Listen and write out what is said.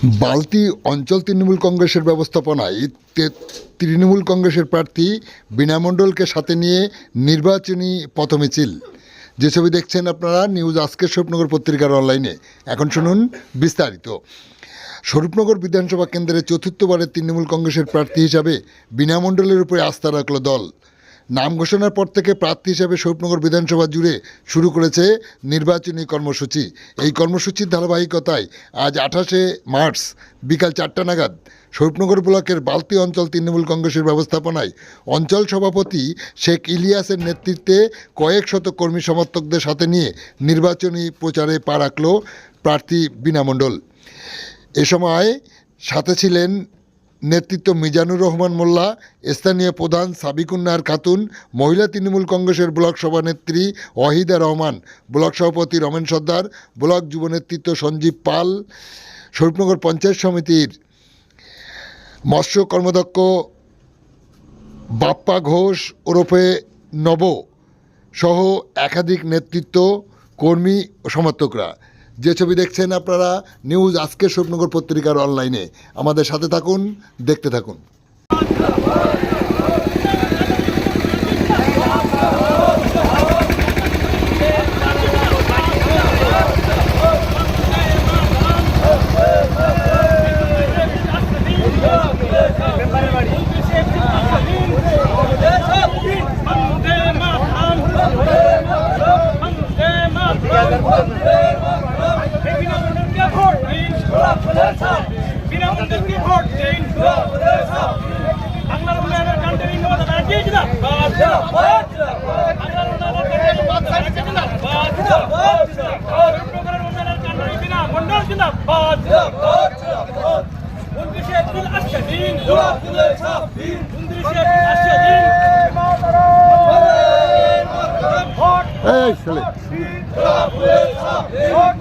বালতি অঞ্চল তৃণমূল কংগ্রেসের ব্যবস্থাপনায় তৃণমূল কংগ্রেসের প্রার্থী বীণা মণ্ডলকে সাথে নিয়ে নির্বাচনী পথমিছিল। যে ছবি দেখছেন আপনারা নিউজ আজকের স্বরূপনগর পত্রিকার অনলাইনে। এখন শুনুন বিস্তারিত। স্বরূপনগর বিধানসভা কেন্দ্রের চতুর্থবারের তৃণমূল কংগ্রেসের প্রার্থী হিসাবে বীণা মণ্ডলের উপরে আস্থা রাখল দল। নাম ঘোষণার পর থেকে প্রার্থী হিসাবে স্বরূপনগর বিধানসভা জুড়ে শুরু করেছে নির্বাচনী কর্মসূচি। এই কর্মসূচির ধারাবাহিকতায় আজ 28শে মার্চ বিকাল 4টা নাগাদ স্বরূপনগর ব্লকের বালতি অঞ্চল তৃণমূল কংগ্রেসের ব্যবস্থাপনায় অঞ্চল সভাপতি শেখ ইলিয়াসের নেতৃত্বে কয়েক শত কর্মী সমর্থকদের সাথে নিয়ে নির্বাচনী প্রচারে পা রাখল প্রার্থী বীণা মণ্ডল। এ সময় সাথে ছিলেন নেতৃত্ব মিজানুর রহমান মোল্লা, স্থানীয় প্রধান সাবিকুন্নাহার খাতুন, মহিলা তৃণমূল কংগ্রেসের ব্লক সভানেত্রী ওয়াহিদা রহমান, ব্লক সভাপতি রমেন সর্দার, ব্লক যুব নেতৃত্ব সঞ্জীব পাল, স্বরূপনগর পঞ্চায়েত সমিতির মৎস্য কর্মদক্ষ বাপ্পা ঘোষ ওরফে নব সহ একাধিক নেতৃত্ব, কর্মী ও সমর্থকরা। যে ছবি দেখছেন আপনারা নিউজ আজকের স্বরূপনগর পত্রিকার অনলাইনে। আমাদের সাথে থাকুন, দেখতে থাকুন। বীণা মণ্ডলকে ভোট দিন। বাংলার উন্নয়নের কান্ডারি নবদাতা জিন্দাবাদ। বাংলার উন্নয়নের কান্ডারি জিন্দাবাদ। স্বরূপনগরের উন্নয়নের কান্ডারি বীণা মণ্ডল জিন্দাবাদ। 29শে এপ্রিল আসছে দিন। 29শে এপ্রিল আসছে দিন। ভোট এই ছেলে ভোট